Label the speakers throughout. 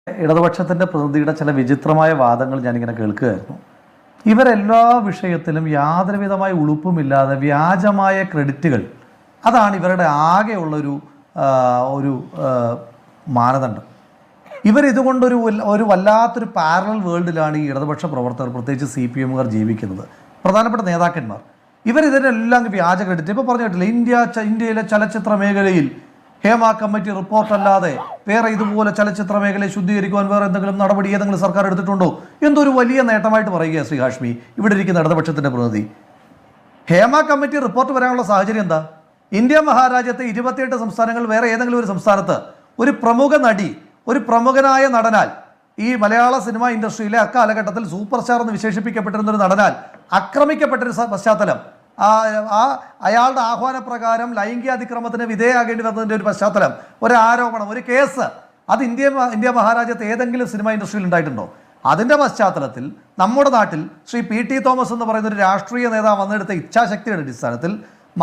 Speaker 1: ഇടതുപക്ഷത്തിൻ്റെ പ്രതിനിധിയുടെ ചില വിചിത്രമായ വാദങ്ങൾ ഞാനിങ്ങനെ കേൾക്കുകയായിരുന്നു. ഇവരെല്ലാ വിഷയത്തിലും യാതൊരുവിധമായ ഉളുപ്പുമില്ലാതെ വ്യാജമായ ക്രെഡിറ്റുകൾ, അതാണ് ഇവരുടെ ആകെയുള്ളൊരു ഒരു മാനദണ്ഡം. ഇവരിതുകൊണ്ടൊരു വല്ലാത്തൊരു പാരലൽ വേൾഡിലാണ് ഈ ഇടതുപക്ഷ പ്രവർത്തകർ, പ്രത്യേകിച്ച് CPM-കാർ ജീവിക്കുന്നത്. പ്രധാനപ്പെട്ട നേതാക്കന്മാർ ഇവരിതിനെല്ലാം വ്യാജ ക്രെഡിറ്റ്. ഇപ്പോൾ പറഞ്ഞു കേട്ടില്ല, ഇന്ത്യയിലെ ചലച്ചിത്ര മേഖലയിൽ ഹേമ കമ്മിറ്റി റിപ്പോർട്ടല്ലാതെ വേറെ ഇതുപോലെ ചലച്ചിത്ര മേഖലയെ ശുദ്ധീകരിക്കുവാൻ വേറെ എന്തെങ്കിലും നടപടി ഏതെങ്കിലും സർക്കാർ എടുത്തിട്ടുണ്ടോ? എന്തൊരു വലിയ നേട്ടമായിട്ട് പറയുക ശ്രീ ഹാഷ്മി, ഇവിടെ ഇരിക്കുന്ന ഇടതുപക്ഷത്തിൻ്റെ പ്രതിനിധി. ഹേമ കമ്മിറ്റി റിപ്പോർട്ട് വരാനുള്ള സാഹചര്യം എന്താ? ഇന്ത്യ മഹാരാജ്യത്തെ 28 സംസ്ഥാനങ്ങൾ വേറെ ഏതെങ്കിലും ഒരു സംസ്ഥാനത്ത് ഒരു പ്രമുഖ നടി, ഒരു പ്രമുഖനായ നടനാൽ, ഈ മലയാള സിനിമാ ഇൻഡസ്ട്രിയിലെ അക്കാലഘട്ടത്തിൽ സൂപ്പർ സ്റ്റാർ എന്ന് വിശേഷിപ്പിക്കപ്പെട്ടിരുന്നൊരു നടനാൽ ആക്രമിക്കപ്പെട്ടൊരു പശ്ചാത്തലം, അയാളുടെ ആഹ്വാനപ്രകാരം ലൈംഗിക അതിക്രമത്തിന് വിധേയമാകേണ്ടി വന്നതിൻ്റെ ഒരു പശ്ചാത്തലം, ഒരു ആരോപണം, ഒരു കേസ്, അത് ഇന്ത്യ മഹാരാജ്യത്ത് ഏതെങ്കിലും സിനിമാ ഇൻഡസ്ട്രിയിൽ ഉണ്ടായിട്ടുണ്ടോ? അതിൻ്റെ പശ്ചാത്തലത്തിൽ നമ്മുടെ നാട്ടിൽ ശ്രീ PT തോമസ് എന്ന് പറയുന്ന ഒരു രാഷ്ട്രീയ നേതാവ് വന്നെടുത്ത ഇച്ഛാശക്തിയുടെ അടിസ്ഥാനത്തിൽ,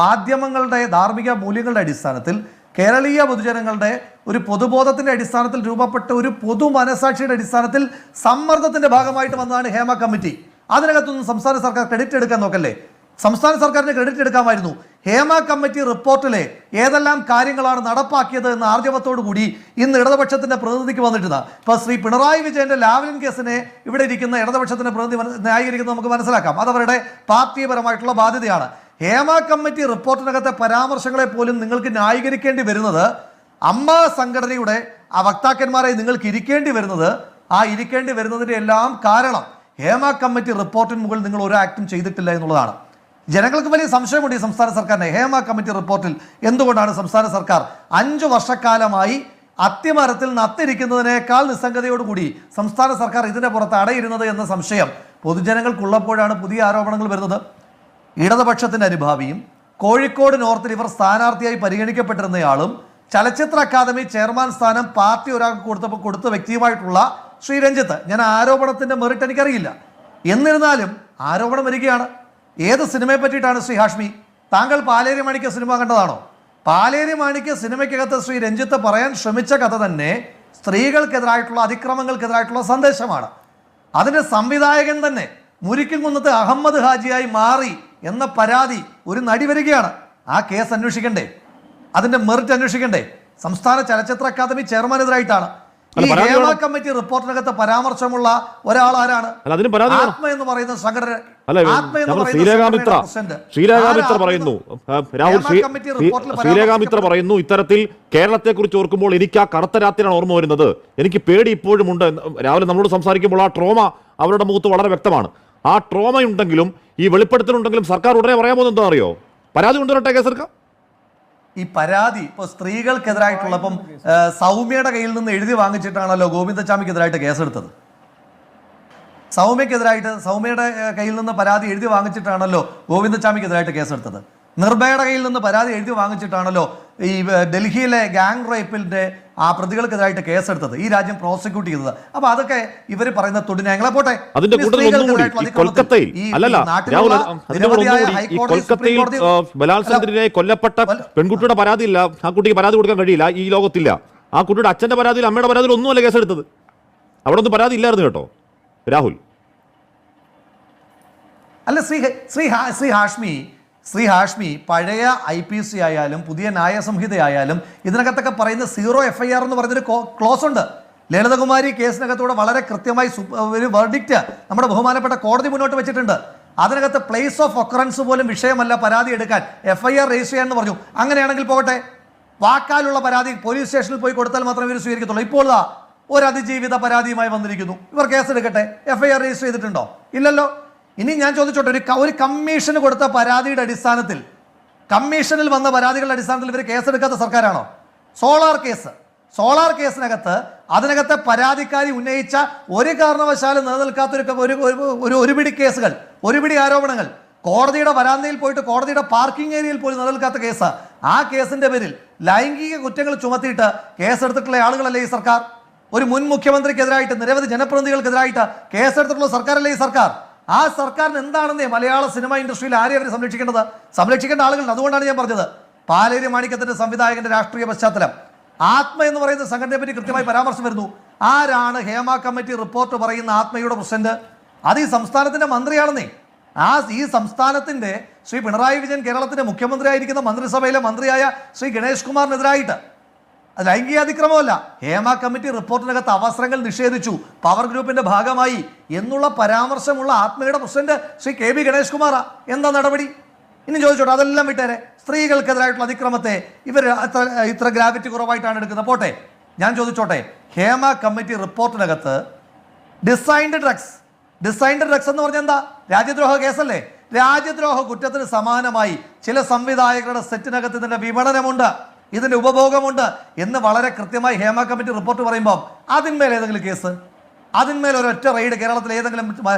Speaker 1: മാധ്യമങ്ങളുടെ ധാർമ്മിക മൂല്യങ്ങളുടെ അടിസ്ഥാനത്തിൽ, കേരളീയ പൊതുജനങ്ങളുടെ ഒരു പൊതുബോധത്തിൻ്റെ അടിസ്ഥാനത്തിൽ രൂപപ്പെട്ട ഒരു പൊതു മനസാക്ഷിയുടെ അടിസ്ഥാനത്തിൽ സമ്മർദ്ദത്തിൻ്റെ ഭാഗമായിട്ട് വന്നതാണ് ഹേമ കമ്മിറ്റി. അതിനകത്തൊന്നും സംസ്ഥാന സർക്കാർ ക്രെഡിറ്റ് എടുക്കാൻ നോക്കല്ലേ. സംസ്ഥാന സർക്കാരിന് ക്രെഡിറ്റ് എടുക്കാമായിരുന്നു. ഹേമ കമ്മിറ്റി റിപ്പോർട്ടിലെ ഏതെല്ലാം കാര്യങ്ങളാണ് നടപ്പാക്കിയത് എന്ന ആർജവത്തോടു കൂടി ഇന്ന് ഇടതുപക്ഷത്തിന്റെ പ്രതിനിധിക്ക് വന്നിട്ടുണ്ട്. ഇപ്പോൾ ശ്രീ പിണറായി വിജയന്റെ ലാവ്ലിൻ കേസിനെ ഇവിടെ ഇരിക്കുന്ന ഇടതുപക്ഷത്തിന്റെ പ്രതിനിധി ന്യായീകരിക്കുന്നത് നമുക്ക് മനസ്സിലാക്കാം. അതവരുടെ പാർട്ടിപരമായിട്ടുള്ള ബാധ്യതയാണ്. ഹേമ കമ്മിറ്റി റിപ്പോർട്ടിനകത്തെ പരാമർശങ്ങളെ പോലും നിങ്ങൾക്ക് ന്യായീകരിക്കേണ്ടി വരുന്നത്, അമ്മ സംഘടനയുടെ ആ വക്താക്കന്മാരെ നിങ്ങൾക്ക് ഇരിക്കേണ്ടി വരുന്നത്, ആ ഇരിക്കേണ്ടി വരുന്നതിൻ്റെ എല്ലാം കാരണം ഹേമ കമ്മിറ്റി റിപ്പോർട്ടിന് മുകളിൽ നിങ്ങൾ ഒരു ആക്ടും ചെയ്തിട്ടില്ല എന്നുള്ളതാണ്. ജനങ്ങൾക്ക് വലിയ സംശയമുണ്ട് ഈ സംസ്ഥാന സർക്കാരിനെ. ഹേമ കമ്മിറ്റി റിപ്പോർട്ടിൽ എന്തുകൊണ്ടാണ് സംസ്ഥാന സർക്കാർ 5 വർഷക്കാലമായി അത്തിമരത്തിൽ നത്തിരിക്കുന്നതിനേക്കാൾ നിസ്സംഗതയോടുകൂടി സംസ്ഥാന സർക്കാർ ഇതിൻ്റെ പുറത്ത് അടയിരുന്നത് എന്ന സംശയം പൊതുജനങ്ങൾക്കുള്ളപ്പോഴാണ് പുതിയ ആരോപണങ്ങൾ വരുന്നത്. ഇടതുപക്ഷത്തിൻ്റെ അനുഭാവിയും കോഴിക്കോട് നോർത്തിൽ ഇവർ സ്ഥാനാർത്ഥിയായി പരിഗണിക്കപ്പെട്ടിരുന്നയാളും ചലച്ചിത്ര അക്കാദമി ചെയർമാൻ സ്ഥാനം പാർട്ടി ഒരാൾക്ക് കൊടുത്ത വ്യക്തിയുമായിട്ടുള്ള ശ്രീ രഞ്ജിത്ത്, ഞാൻ ആരോപണത്തിൻ്റെ മെറിറ്റ് എനിക്കറിയില്ല, എന്നിരുന്നാലും ആരോപണം വരികയാണ്. ഏത് സിനിമയെ പറ്റിയിട്ടാണ് ശ്രീ ഹാഷ്മി? താങ്കൾ പാലേരി മാണിക്യ സിനിമ കണ്ടതാണോ? പാലേരി മാണിക്യ സിനിമയ്ക്കകത്ത് ശ്രീ രഞ്ജിത്ത് പറയാൻ ശ്രമിച്ച കഥ തന്നെ സ്ത്രീകൾക്കെതിരായിട്ടുള്ള അതിക്രമങ്ങൾക്കെതിരായിട്ടുള്ള സന്ദേശമാണ്. അതിൻ്റെ സംവിധായകൻ തന്നെ മുരിക്കുംകുന്നത്ത് അഹമ്മദ് ഹാജിയായി മാറി എന്ന പരാതി ഒരു നടി വരികയാണ്. ആ കേസ് അന്വേഷിക്കണ്ടേ? അതിൻ്റെ മെറിറ്റ് അന്വേഷിക്കണ്ടേ? സംസ്ഥാന ചലച്ചിത്ര അക്കാദമി ചെയർമാനെതിരായിട്ടാണ്. ഈ ഹേമ കമ്മിറ്റി റിപ്പോർട്ടിനകത്ത് പരാമർശമുള്ള ഒരാൾ ആരാണ്? ആത്മ എന്ന് പറയുന്ന സംഘടന.
Speaker 2: ശ്രീലേഖാമിത്ര പറയുന്നു, രാഹുൽ ശ്രീലേഖാമിത്ര പറയുന്നു, ഇത്തരത്തിൽ കേരളത്തെ കുറിച്ച് ഓർക്കുമ്പോൾ എനിക്ക് ആ കറുത്ത രാത്രിയാണ് ഓർമ്മ വരുന്നത്. എനിക്ക് പേടി ഇപ്പോഴുമുണ്ട്. രാവിലെ നമ്മളോട് സംസാരിക്കുമ്പോൾ ആ ട്രോമ അവരുടെ മുഖത്ത് വളരെ വ്യക്തമാണ്. ആ ട്രോമ ഉണ്ടെങ്കിലും ഈ വെളിപ്പെടുത്തലുണ്ടെങ്കിലും സർക്കാർ ഉടനെ പറയാൻ പോകുന്നത് എന്താ അറിയോ? പരാതി കൊണ്ടുവരട്ടെ കേസെടുക്കാം.
Speaker 1: ഈ പരാതി ഇപ്പോൾ സ്ത്രീകൾക്കെതിരായിട്ടുള്ള, ഇപ്പം സൗമ്യയുടെ കയ്യിൽ നിന്ന് എഴുതി വാങ്ങിച്ചിട്ടാണല്ലോ ഗോവിന്ദച്ചാമിക്കെതിരായിട്ട് കേസെടുത്തത്. സൗമ്യയുടെ കയ്യിൽ നിന്ന് പരാതി എഴുതി വാങ്ങിച്ചിട്ടാണല്ലോ ഗോവിന്ദച്ചാമിക്കെതിരായിട്ട് കേസെടുത്തത്. നിർഭയയുടെ കയ്യിൽ നിന്ന് പരാതി എഴുതി വാങ്ങിച്ചിട്ടാണല്ലോ ഈ ഡൽഹിയിലെ ഗാങ് റേപ്പിന്റെ ആ പ്രതികൾക്കെതിരായിട്ട് കേസെടുത്തത്, ഈ രാജ്യം പ്രോസിക്യൂട്ട് ചെയ്തത്. അപ്പൊ അതൊക്കെ ഇവർ പറയുന്ന തൊടിന്യായങ്ങളെ പോട്ടെ.
Speaker 2: ബലാത്സംഗത്തിനെതിരെ കൊല്ലപ്പെട്ട പെൺകുട്ടിയുടെ പരാതിയില്ല, ആ കുട്ടിക്ക് പരാതി കൊടുക്കാൻ കഴിയില്ല, ഈ ലോകത്തില്ല. ആ കുട്ടിയുടെ അച്ഛന്റെ പരാതിയിൽ, അമ്മയുടെ പരാതിയിൽ ഒന്നുമല്ല കേസെടുത്തത്. അവിടെ ഒന്നും പരാതി ഇല്ലായിരുന്നു കേട്ടോ രാഹുൽ.
Speaker 1: അല്ല ശ്രീ ഹാഷ്മി പഴയ IPC ആയാലും പുതിയ ന്യായസംഹിതയായാലും ഇതിനകത്തൊക്കെ പറയുന്ന 0 FIR എന്ന് പറഞ്ഞൊരു ക്ലോസ് ഉണ്ട്. ലളിതകുമാരി കേസിനകത്തൂടെ വളരെ കൃത്യമായി ഒരു വെർഡിക്റ്റ് നമ്മുടെ ബഹുമാനപ്പെട്ട കോടതി മുന്നോട്ട് വെച്ചിട്ടുണ്ട്. അതിനകത്ത് പ്ലേസ് ഓഫ് ഒക്കറൻസ് പോലും വിഷയമല്ല പരാതി എടുക്കാൻ, FIR രജിസ്റ്റർ ചെയ്യാൻ എന്ന് പറഞ്ഞു. അങ്ങനെയാണെങ്കിൽ പോകട്ടെ, വാക്കാലുള്ള പരാതി പോലീസ് സ്റ്റേഷനിൽ പോയി കൊടുത്താൽ മാത്രമേ ഇവർ സ്വീകരിക്കത്തുള്ളൂ. ഇപ്പോൾ ഒരു അതിജീവിത പരാതിയുമായി വന്നിരിക്കുന്നു, ഇവർ കേസെടുക്കട്ടെ. FIR രജിസ്റ്റർ ചെയ്തിട്ടുണ്ടോ? ഇല്ലല്ലോ. ഇനി ഞാൻ ചോദിച്ചോട്ടെ, ഒരു കമ്മീഷന് കൊടുത്ത പരാതിയുടെ അടിസ്ഥാനത്തിൽ, കമ്മീഷനിൽ വന്ന പരാതികളുടെ അടിസ്ഥാനത്തിൽ ഇവർ കേസെടുക്കാത്ത സർക്കാരാണോ? സോളാർ കേസിനകത്ത് അതിനകത്തെ പരാതിക്കാരി ഉന്നയിച്ച ഒരു കാരണവശാലും നിലനിൽക്കാത്ത ഒരുപിടി കേസുകൾ, ഒരുപിടി ആരോപണങ്ങൾ, കോടതിയുടെ വരാന്തയിൽ പോയിട്ട് കോടതിയുടെ പാർക്കിംഗ് ഏരിയയിൽ പോലും നിലനിൽക്കാത്ത കേസ്. ആ കേസിന്റെ പേരിൽ ലൈംഗിക കുറ്റങ്ങൾ ചുമത്തിയിട്ട് കേസെടുത്തിട്ടുള്ള ആളുകളല്ലേ ഈ സർക്കാർ? ഒരു മുൻ മുഖ്യമന്ത്രിക്കെതിരായിട്ട്, നിരവധി ജനപ്രതിനിധികൾക്കെതിരായിട്ട് കേസെടുത്തിട്ടുള്ള സർക്കാരല്ലേ ഈ സർക്കാർ? ആ സർക്കാരിന് എന്താണെന്നേ മലയാള സിനിമ ഇൻഡസ്ട്രിയിൽ ആരെയും അവർ സംരക്ഷിക്കേണ്ട ആളുകളുണ്ട്. അതുകൊണ്ടാണ് ഞാൻ പറഞ്ഞത്, പാലേരി മാണിക്യത്തിന്റെ സംവിധായകന്റെ രാഷ്ട്രീയ പശ്ചാത്തലം, ആത്മ എന്ന് പറയുന്ന സംഘടനയെ പറ്റി കൃത്യമായി പരാമർശം വരുന്നു. ആരാണ് ഹേമ കമ്മിറ്റി റിപ്പോർട്ട് പറയുന്ന ആത്മയുടെ പ്രസിഡന്റ്? അത് ഈ സംസ്ഥാനത്തിന്റെ മന്ത്രിയാണെന്നേ. ഈ സംസ്ഥാനത്തിന്റെ ശ്രീ പിണറായി വിജയൻ കേരളത്തിന്റെ മുഖ്യമന്ത്രിയായിരിക്കുന്ന മന്ത്രിസഭയിലെ മന്ത്രിയായ ശ്രീ ഗണേഷ് കുമാറിനെതിരായിട്ട് അത് ലൈംഗിക അതിക്രമമല്ല, ഹേമ കമ്മിറ്റി റിപ്പോർട്ടിനകത്ത് അവസരങ്ങൾ നിഷേധിച്ചു, പവർ ഗ്രൂപ്പിന്റെ ഭാഗമായി എന്നുള്ള പരാമർശമുള്ള ആത്മയുടെ president Shri K B Ganesh കുമാറാ. എന്താ നടപടി? ഇനി ചോദിച്ചോട്ടെ, അതെല്ലാം വിട്ടേരെ. സ്ത്രീകൾക്കെതിരായിട്ടുള്ള അതിക്രമത്തെ ഇവർ ഇത്ര ഗ്രാവിറ്റി കുറവായിട്ടാണ് എടുക്കുന്നത്. പോട്ടെ, ഞാൻ ചോദിച്ചോട്ടെ, ഹേമ കമ്മിറ്റി റിപ്പോർട്ടിനകത്ത് ഡിസൈൻഡ് ഡ്രഗ്സ് എന്ന് പറഞ്ഞാൽ എന്താ? രാജ്യദ്രോഹ കേസല്ലേ? രാജ്യദ്രോഹ കുറ്റത്തിന് സമാനമായി ചില സംവിധായകരുടെ സെറ്റിനകത്ത് ഇതിന്റെ വിപണനമുണ്ട്, ഇതിന്റെ ഉപഭോഗമുണ്ട് എന്ന് വളരെ കൃത്യമായി ഹേമ കമ്മിറ്റി റിപ്പോർട്ട് പറയുമ്പോൾ അതിന്മേൽ ഏതെങ്കിലും കേസ്, അതിന്മേൽ ഒരൊറ്റ റെയ്ഡ് കേരളത്തിൽ ഏതെങ്കിലും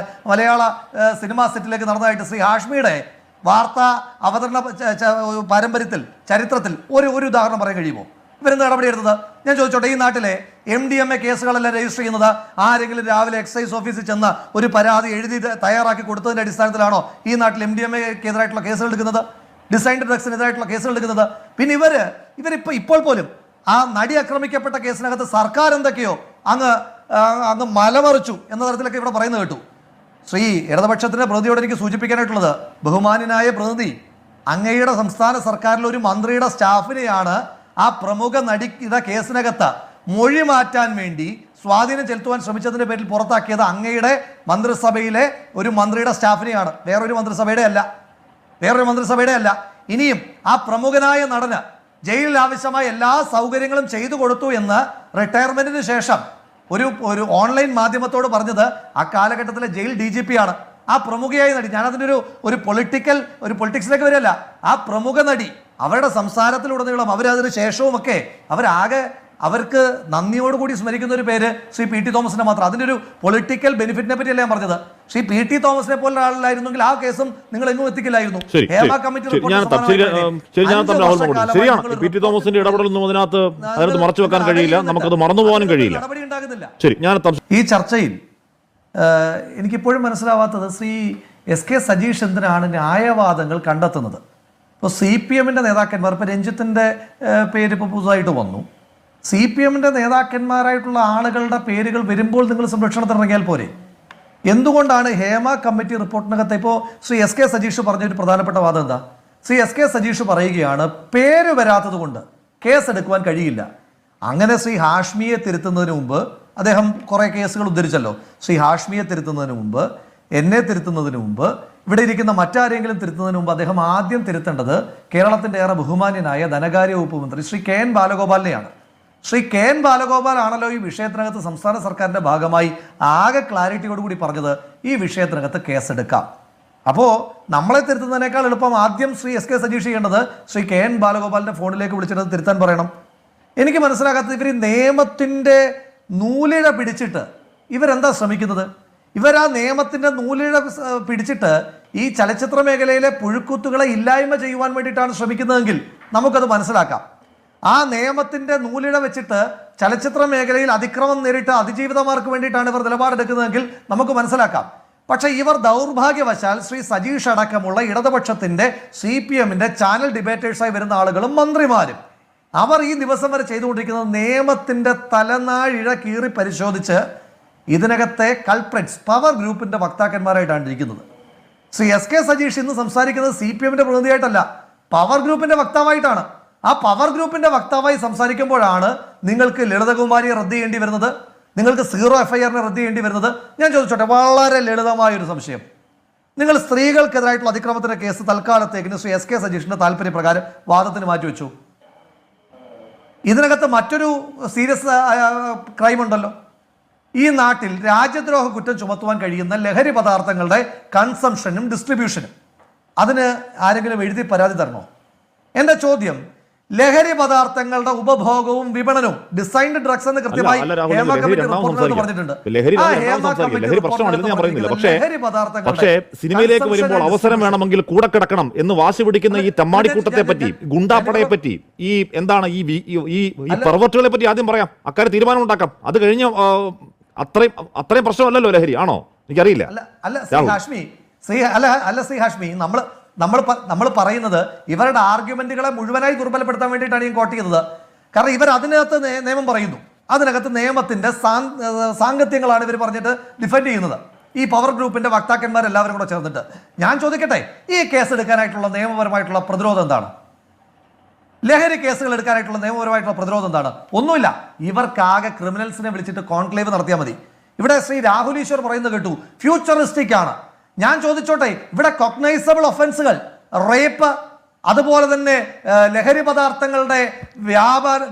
Speaker 1: മലയാള സിനിമാ സെറ്റിലേക്ക് നടന്നതായിട്ട് ശ്രീ ഹാഷ്മിയുടെ വാർത്താ അവതരണ പാരമ്പര്യത്തിൽ ചരിത്രത്തിൽ ഒരു ഉദാഹരണം പറയാൻ കഴിയുമോ? ഇവരെന്ത് നടപടിയെടുത്തത്? ഞാൻ ചോദിച്ചോട്ടെ, ഈ നാട്ടിലെ MDMA കേസുകളെല്ലാം രജിസ്റ്റർ ചെയ്യുന്നത് ആരെങ്കിലും രാവിലെ എക്സൈസ് ഓഫീസിൽ ചെന്ന് ഒരു പരാതി എഴുതി തയ്യാറാക്കി കൊടുത്തതിന്റെ അടിസ്ഥാനത്തിലാണോ ഈ നാട്ടിൽ MDMAക്കെതിരായിട്ടുള്ള കേസുകൾ എടുക്കുന്നത്, ഡിസൈൻഡ് ഡ്രഗ്സിനെതിരായിട്ടുള്ള കേസുകൾ എടുക്കുന്നത്? പിന്നെ ഇപ്പോൾ പോലും ആ നടി ആക്രമിക്കപ്പെട്ട കേസിനകത്ത് സർക്കാർ എന്തൊക്കെയോ അങ്ങ് മലമറിച്ചു എന്ന തരത്തിലൊക്കെ ഇവിടെ പറയുന്നത് കേട്ടു. ശ്രീ ഇടതുപക്ഷത്തിന്റെ പ്രതിയോട് എനിക്ക് സൂചിപ്പിക്കാനായിട്ടുള്ളത്, ബഹുമാന്യനായ പ്രതിനിധി, അങ്ങയുടെ സംസ്ഥാന സർക്കാരിലെ ഒരു മന്ത്രിയുടെ സ്റ്റാഫിനെയാണ് ആ പ്രമുഖ നടിയുടെ കേസിനകത്ത് മൊഴി മാറ്റാൻ വേണ്ടി സ്വാധീനം ചെലുത്തുവാൻ ശ്രമിച്ചതിന്റെ പേരിൽ പുറത്താക്കിയത് അങ്ങയുടെ മന്ത്രിസഭയിലെ ഒരു മന്ത്രിയുടെ സ്റ്റാഫിനെയാണ്, വേറൊരു മന്ത്രിസഭയുടെ അല്ല. ഇനിയും ആ പ്രമുഖനായ നടന് ജയിലിൽ ആവശ്യമായ എല്ലാ സൗകര്യങ്ങളും ചെയ്തു കൊടുത്തു എന്ന് റിട്ടയർമെന്റിന് ശേഷം ഒരു ഓൺലൈൻ മാധ്യമത്തോട് പറഞ്ഞത് ആ കാലഘട്ടത്തിലെ ജയിൽ DGP ആണ്. ആ പ്രമുഖയായ നടി, ഞാനതിൻ്റെ ഒരു പൊളിറ്റിക്സിലേക്ക് വരികയല്ല, ആ പ്രമുഖ നടി അവരുടെ സംസാരത്തിലുടനീളം അവരതിന് ശേഷവുമൊക്കെ അവർക്ക് നന്ദിയോടുകൂടി സ്മരിക്കുന്ന ഒരു പേര് ശ്രീ PT തോമസിനെ മാത്രം. അതിൻ്റെ ഒരു പൊളിറ്റിക്കൽ ബെനിഫിറ്റിനെ പറ്റിയല്ല ഞാൻ പറഞ്ഞത്. ശ്രീ PT തോമസിനെ പോലെ ആളിലായിരുന്നെങ്കിൽ ആ കേസും നിങ്ങൾ എങ്ങും എത്തിക്കില്ലായിരുന്നു. ഹേമ കമ്മിറ്റി
Speaker 2: PT തോമസിന്റെ ഇടപെടലൊന്നും അതിനകത്ത് മറച്ചു വെക്കാൻ കഴിയില്ല, നമുക്കത് മറന്നു പോകാനും കഴിയില്ല.
Speaker 1: നടപടി ഉണ്ടാകുന്നില്ല.
Speaker 2: ഈ
Speaker 1: ചർച്ചയിൽ എനിക്കിപ്പോഴും മനസ്സിലാവാത്തത് ശ്രീ SK സജീഷ് എന്തിനാണ് ന്യായവാദങ്ങൾ കണ്ടെത്തുന്നത്? ഇപ്പോൾ CPMന്റെ നേതാക്കന്മാർ, ഇപ്പോൾ രഞ്ജിത്തിൻ്റെ പേര് ഇപ്പോൾ പുതുതായിട്ട് വന്നു, CPMന്റെ നേതാക്കന്മാരായിട്ടുള്ള ആളുകളുടെ പേരുകൾ വരുമ്പോൾ നിങ്ങൾ സംരക്ഷണത്തിന് ഇറങ്ങിയാൽ പോരെ? എന്തുകൊണ്ടാണ് ഹേമ കമ്മിറ്റി റിപ്പോർട്ടിനകത്ത് ഇപ്പോൾ ശ്രീ SK സജീഷ് പറഞ്ഞൊരു പ്രധാനപ്പെട്ട വാദം എന്താ? ശ്രീ SK സജീഷ് പറയുകയാണ് പേര് വരാത്തത് കൊണ്ട് കേസെടുക്കുവാൻ കഴിയില്ല. അങ്ങനെ ശ്രീ ഹാഷ്മിയെ തിരുത്തുന്നതിന് മുമ്പ് അദ്ദേഹം കുറേ കേസുകൾ ഉദ്ധരിച്ചല്ലോ. ശ്രീ ഹാഷ്മിയെ തിരുത്തുന്നതിന് മുമ്പ്, എന്നെ തിരുത്തുന്നതിന് മുമ്പ്, ഇവിടെ ഇരിക്കുന്ന മറ്റാരെങ്കിലും തിരുത്തുന്നതിന് മുമ്പ് അദ്ദേഹം ആദ്യം തിരുത്തേണ്ടത് കേരളത്തിൻ്റെ ഏറെ ബഹുമാന്യനായ ധനകാര്യ വകുപ്പ് മന്ത്രി ശ്രീ KN ബാലഗോപാലിനെയാണ്. ശ്രീ KN ബാലഗോപാൽ ആണല്ലോ ഈ വിഷയത്തിനകത്ത് സംസ്ഥാന സർക്കാരിൻ്റെ ഭാഗമായി ആകെ ക്ലാരിറ്റിയോടുകൂടി പറഞ്ഞത് ഈ വിഷയത്തിനകത്ത് കേസെടുക്കാം. അപ്പോൾ നമ്മളെ തിരുത്തുന്നതിനേക്കാൾ എളുപ്പം ആദ്യം ശ്രീ SK സജീഷ് ചെയ്യേണ്ടത് ശ്രീ KN ബാലഗോപാലിൻ്റെ ഫോണിലേക്ക് വിളിച്ചിട്ട് തിരുത്താൻ പറയണം. എനിക്ക് മനസ്സിലാകാത്തത്, ഇവർ ഈ നിയമത്തിൻ്റെ നൂലിഴ പിടിച്ചിട്ട് ഇവരെന്താ ശ്രമിക്കുന്നത്? ഇവർ ആ നിയമത്തിൻ്റെ നൂലിഴ പിടിച്ചിട്ട് ഈ ചലച്ചിത്ര മേഖലയിലെ പുഴുക്കുത്തുകളെ ഇല്ലായ്മ ചെയ്യുവാൻ വേണ്ടിയിട്ടാണ് ശ്രമിക്കുന്നതെങ്കിൽ നമുക്കത് മനസ്സിലാക്കാം. ആ നിയമത്തിൻ്റെ നൂലിഴ വെച്ചിട്ട് ചലച്ചിത്ര മേഖലയിൽ അതിക്രമം നേരിട്ട അതിജീവിതമാർക്ക് വേണ്ടിയിട്ടാണ് ഇവർ നിലപാടെടുക്കുന്നതെങ്കിൽ നമുക്ക് മനസ്സിലാക്കാം. പക്ഷേ ഇവർ ദൗർഭാഗ്യവശാൽ ശ്രീ സജീഷ് അടക്കമുള്ള ഇടതുപക്ഷത്തിൻ്റെ CPMന്റെ ചാനൽ ഡിബേറ്റേഴ്സായി വരുന്ന ആളുകളും മന്ത്രിമാരും അവർ ഈ ദിവസം വരെ ചെയ്തുകൊണ്ടിരിക്കുന്നത് നിയമത്തിൻ്റെ തലനാഴിഴ കീറി പരിശോധിച്ച് ഇതിനകത്തെ കൾപ്രിറ്റ്സ് പവർ ഗ്രൂപ്പിൻ്റെ വക്താക്കന്മാരായിട്ടാണ് ഇരിക്കുന്നത്. ശ്രീ SK സജീഷ് ഇന്ന് സംസാരിക്കുന്നത് CPMന്റെ പ്രതിനിധിയായിട്ടല്ല, പവർ ഗ്രൂപ്പിൻ്റെ വക്താവായിട്ടാണ്. ആ പവർ ഗ്രൂപ്പിൻ്റെ വക്താവായി സംസാരിക്കുമ്പോഴാണ് നിങ്ങൾക്ക് ലളിതകുമാരിയെ റദ്ദ് ചെയ്യേണ്ടി വരുന്നത്, നിങ്ങൾക്ക് 0 FIR റദ്ദ് ചെയ്യേണ്ടി വരുന്നത്. ഞാൻ ചോദിച്ചോട്ടെ, വളരെ ലളിതമായൊരു സംശയം. നിങ്ങൾ സ്ത്രീകൾക്കെതിരായിട്ടുള്ള അതിക്രമത്തിൻ്റെ കേസ് തൽക്കാലത്തേക്കിന് ശ്രീ SK സജീഷിൻ്റെ താല്പര്യപ്രകാരം വാദത്തിന് മാറ്റിവെച്ചു. ഇതിനകത്ത് മറ്റൊരു സീരിയസ് ക്രൈം ഉണ്ടല്ലോ. ഈ നാട്ടിൽ രാജ്യദ്രോഹ കുറ്റം ചുമത്തുവാൻ കഴിയുന്ന ലഹരി പദാർത്ഥങ്ങളുടെ കൺസംഷനും ഡിസ്ട്രിബ്യൂഷനും അതിന് ആരെങ്കിലും എഴുതി പരാതി തരണോ? എൻ്റെ ചോദ്യം, ലഹരി പദാർത്ഥങ്ങളുടെ ഉപഭോഗവും വിപണനവും ഡിസൈൻഡ് ഡ്രഗ്സ് എന്ന് കൃത്യമായി പറഞ്ഞിട്ടുണ്ട്.
Speaker 2: പക്ഷേ സിനിമയിലേക്ക് വരുമ്പോൾ അവസരം വേണമെങ്കിൽ കൂടെ കിടക്കണം എന്ന് വാശി പിടിക്കുന്ന ഈ തെമ്മാടിക്കൂട്ടത്തെ പറ്റി, ഗുണ്ടാപ്പടയെ പറ്റി, ഈ എന്താണ് ഈ പെർവർട്ടുകളെ പറ്റി ആദ്യം പറയാം, അക്കാര്യം തീരുമാനം ഉണ്ടാക്കാം. അത് കഴിഞ്ഞ് അത്രയും പ്രശ്നമല്ലല്ലോ ലഹരി, ആണോ? എനിക്കറിയില്ല.
Speaker 1: ശ്രീ ഹാഷ്മി, നമ്മൾ പറയുന്നത് ഇവരുടെ ആർഗ്യുമെന്റുകളെ മുഴുവനായി ദുർബലപ്പെടുത്താൻ വേണ്ടിയിട്ടാണ് ഞാൻ കോട്ട് ചെയ്തത്. കാരണം ഇവർ അതിനകത്ത് നിയമം പറയുന്നു, അതിനകത്ത് നിയമത്തിന്റെ സാങ്കത്യങ്ങളാണ് ഇവർ പറഞ്ഞിട്ട് ഡിഫെൻഡ് ചെയ്യുന്നത്. ഈ പവർ ഗ്രൂപ്പിന്റെ വക്താക്കന്മാരെല്ലാവരും കൂടെ ചേർന്നിട്ട്. ഞാൻ ചോദിക്കട്ടെ, ഈ കേസ് എടുക്കാനായിട്ടുള്ള നിയമപരമായിട്ടുള്ള പ്രതിരോധം എന്താണ്? ലഹരി കേസുകൾ എടുക്കാനായിട്ടുള്ള നിയമപരമായിട്ടുള്ള പ്രതിരോധം എന്താണ്? ഒന്നുമില്ല. ഇവർക്കാകെ ക്രിമിനൽസിനെ വിളിച്ചിട്ട് കോൺക്ലേവ് നടത്തിയാൽ മതി. ഇവിടെ ശ്രീ രാഹുൽ ഈശ്വർ പറയുന്നത് കേട്ടു, ഫ്യൂച്ചറിസ്റ്റിക് ആണ്. ഞാൻ ചോദിച്ചോട്ടെ, ഇവിടെ കൊഗ്നൈസബിൾ ഒഫൻസുകൾ, റേപ്പ്, അതുപോലെ തന്നെ ലഹരി പദാർത്ഥങ്ങളുടെ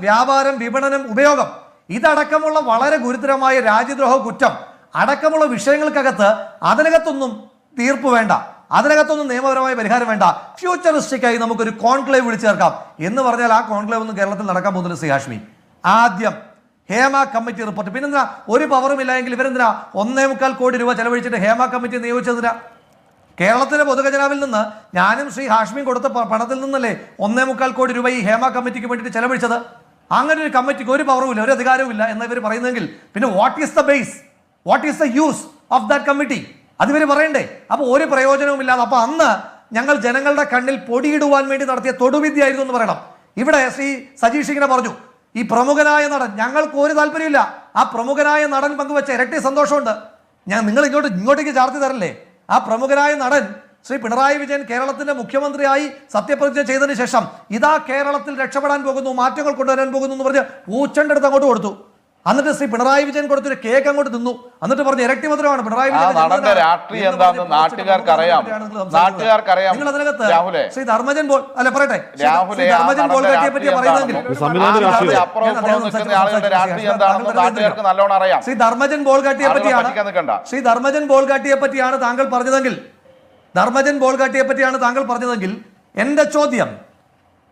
Speaker 1: വ്യാപാരം, വിപണനം, ഉപയോഗം, ഇതടക്കമുള്ള വളരെ ഗുരുതരമായ രാജ്യദ്രോഹ കുറ്റം അടക്കമുള്ള വിഷയങ്ങൾക്കകത്ത് അതിനകത്തൊന്നും തീർപ്പ് വേണ്ട, അതിനകത്തൊന്നും നിയമപരമായ പരിഹാരം വേണ്ട. ഫ്യൂച്ചറിസ്റ്റിക്കായി നമുക്കൊരു കോൺക്ലേവ് വിളിച്ചു ചേർക്കാം എന്ന് പറഞ്ഞാൽ ആ കോൺക്ലേവ് ഒന്നും കേരളത്തിൽ നടക്കാൻ പോകുന്നില്ല. ശ്രീ ഹാഷ്മി, ആദ്യം ഹേമ കമ്മിറ്റി റിപ്പോർട്ട്. പിന്നെന്തിനാ ഒരു പവറും ഇല്ലെങ്കിൽ ഇവരെന്തിനാ 1.25 കോടി രൂപ ചെലവഴിച്ചിട്ട് ഹേമ കമ്മിറ്റി നിയോഗിച്ചതിനാ? കേരളത്തിലെ പൊതുഖജനാവിൽ നിന്ന് ഞാനും ശ്രീ ഹാഷ്മിയും കൊടുത്ത പണത്തിൽ നിന്നല്ലേ 1.25 കോടി രൂപ ഈ ഹേമ കമ്മിറ്റിക്ക് വേണ്ടിയിട്ട് ചെലവഴിച്ചത്? അങ്ങനെ ഒരു കമ്മിറ്റിക്ക് ഒരു പവറും ഇല്ല, ഒരു അധികാരവും ഇല്ല എന്ന് ഇവർ പറയുന്നെങ്കിൽ പിന്നെ what is the base, what is the use of that committee? അതിവർ പറയണ്ടേ? അപ്പൊ ഒരു പ്രയോജനവും ഇല്ലാതെ, അപ്പൊ അന്ന് ഞങ്ങൾ ജനങ്ങളുടെ കണ്ണിൽ പൊടിയിടുവാൻ വേണ്ടി നടത്തിയ തൊടുവിദ്യയായിരുന്നു എന്ന് പറയണം. ഇവിടെ ശ്രീ സജീഷ് ഇങ്ങനെ പറഞ്ഞു, ഈ പ്രമുഖനായ നടൻ, ഞങ്ങൾക്ക് ഒരു താല്പര്യമില്ല. ആ പ്രമുഖനായ നടൻ പങ്കുവെച്ച ഇരട്ടി സന്തോഷമുണ്ട്. നിങ്ങൾ ഇങ്ങോട്ടേക്ക് ചാർത്തി തരല്ലേ? ആ പ്രമുഖനായ നടൻ ശ്രീ പിണറായി വിജയൻ കേരളത്തിന്റെ മുഖ്യമന്ത്രിയായി സത്യപ്രതിജ്ഞ ചെയ്തതിനു ശേഷം ഇതാ കേരളത്തിൽ രക്ഷപ്പെടാൻ പോകുന്നു, മാറ്റങ്ങൾ കൊണ്ടുവരാൻ പോകുന്നു എന്ന് പറഞ്ഞ് പൂച്ചന്റെ അടുത്ത് അങ്ങോട്ട് കൊടുത്തു. എന്നിട്ട് ശ്രീ പിണറായി വിജയൻ കൊടുത്തൊരു കേക്ക് അങ്ങോട്ട് തിന്നു. എന്നിട്ട് പറഞ്ഞു ഇരട്ടി മധുരമാണ് പിണറായി വിജയൻ.
Speaker 3: രാഷ്ട്രീയം എന്താണെന്ന് നാട്ടുകാർക്കറിയാം.
Speaker 1: നിങ്ങൾ അതിനകത്ത് ശ്രീ ധർമ്മജൻ അല്ല പറയട്ടെ, ശ്രീ ധർമ്മജൻ ബോൾഗാട്ടിയെ പറ്റി പറയുന്നെങ്കിൽ ശ്രീ ധർമ്മജൻ ബോൾഗാട്ടിയെ പറ്റിയാണ് താങ്കൾ പറഞ്ഞതെങ്കിൽ, എന്റെ ചോദ്യം,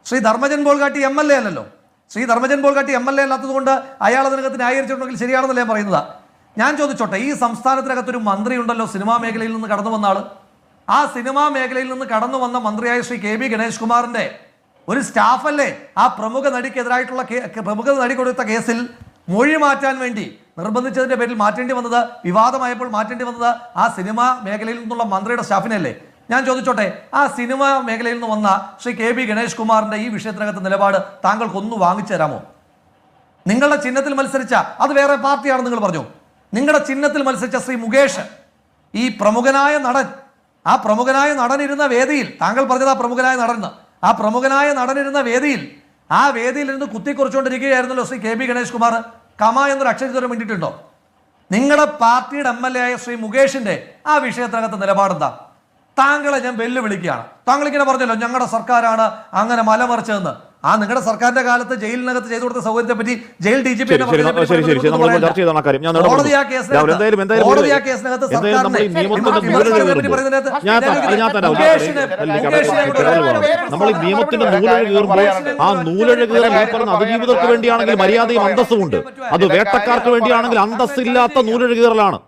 Speaker 1: ശ്രീ ധർമ്മജൻ ബോൾഗാട്ടി MLA അല്ലല്ലോ. ശ്രീ ധർമ്മജൻ ബോൾഗാട്ടി MLA അല്ലാത്തത് കൊണ്ട് അയാൾ അതിനകത്ത് ന്യായീകരിച്ചിട്ടുണ്ടെങ്കിൽ ശരിയാണെന്നല്ലേ ഞാൻ പറയുന്നത്. ഞാൻ ചോദിച്ചോട്ടെ, ഈ സംസ്ഥാനത്തിനകത്തൊരു മന്ത്രി ഉണ്ടല്ലോ സിനിമാ മേഖലയിൽ നിന്ന് കടന്നു വന്ന ആള്. ആ സിനിമാ മേഖലയിൽ നിന്ന് കടന്നു വന്ന മന്ത്രിയായ ശ്രീ KB ഗണേഷ് കുമാറിന്റെ ഒരു സ്റ്റാഫല്ലേ ആ പ്രമുഖ നടി കൊടുത്ത കേസിൽ മൊഴി മാറ്റാൻ വേണ്ടി നിർബന്ധിച്ചതിന്റെ പേരിൽ മാറ്റേണ്ടി വന്നത്, വിവാദമായപ്പോൾ മാറ്റേണ്ടി വന്നത് ആ സിനിമാ മേഖലയിൽ നിന്നുള്ള മന്ത്രിയുടെ സ്റ്റാഫിനല്ലേ? ഞാൻ ചോദിച്ചോട്ടെ, ആ സിനിമാ മേഖലയിൽ നിന്ന് വന്ന ശ്രീ KB ഗണേഷ് കുമാറിന്റെ ഈ വിഷയത്തിനകത്ത് നിലപാട് താങ്കൾക്കൊന്ന് വാങ്ങിച്ചു തരാമോ? നിങ്ങളുടെ ചിഹ്നത്തിൽ മത്സരിച്ച, അത് വേറെ പാർട്ടിയാണെന്ന് നിങ്ങൾ പറഞ്ഞു, നിങ്ങളുടെ ചിഹ്നത്തിൽ മത്സരിച്ച ശ്രീ മുകേഷ്, ഈ പ്രമുഖനായ നടൻ, ആ പ്രമുഖനായ നടൻ ഇരുന്ന വേദിയിൽ, താങ്കൾ പറഞ്ഞത് ആ പ്രമുഖനായ നടൻ, ആ പ്രമുഖനായ നടൻ ഇരുന്ന വേദിയിൽ, ആ വേദിയിൽ ഇരുന്ന് കുത്തിക്കുറിച്ചുകൊണ്ടിരിക്കുകയായിരുന്നല്ലോ ശ്രീ KB ഗണേഷ് കുമാർ. കമ എന്നൊരു അക്ഷരത്തിന് വേണ്ടിയിട്ടുണ്ടോ? നിങ്ങളുടെ പാർട്ടിയുടെ MLA ആയ ശ്രീ മുകേഷിന്റെ ആ വിഷയത്തിനകത്ത് നിലപാടെന്താ? താങ്കളെ ഞാൻ വെല്ലുവിളിക്കുകയാണ്. താങ്കൾ ഇങ്ങനെ പറഞ്ഞല്ലോ ഞങ്ങളുടെ സർക്കാരാണ് അങ്ങനെ മലമറിച്ചതെന്ന്. ആ നിങ്ങളുടെ സർക്കാരിന്റെ കാലത്ത് ജയിലിനകത്ത് ചെയ്തു കൊടുത്ത സൗകര്യത്തെ പറ്റി ജയിൽ DGP
Speaker 2: നമ്മൾ ചർച്ച ചെയ്താണ് കാര്യം. ഞാൻ നമ്മൾ ഈ നിയമത്തിന്റെ നൂലഴ് കീറുമ്പോൾ ആ നൂലഴ് കീറൽ ഈ പറഞ്ഞ അതിജീവിതർക്ക് വേണ്ടിയാണെങ്കിൽ മര്യാദയും അന്തസ്സും ഉണ്ട്. അത് വേട്ടക്കാർക്ക് വേണ്ടിയാണെങ്കിൽ അന്തസ്സില്ലാത്ത നൂലഴ് കീറലാണ്.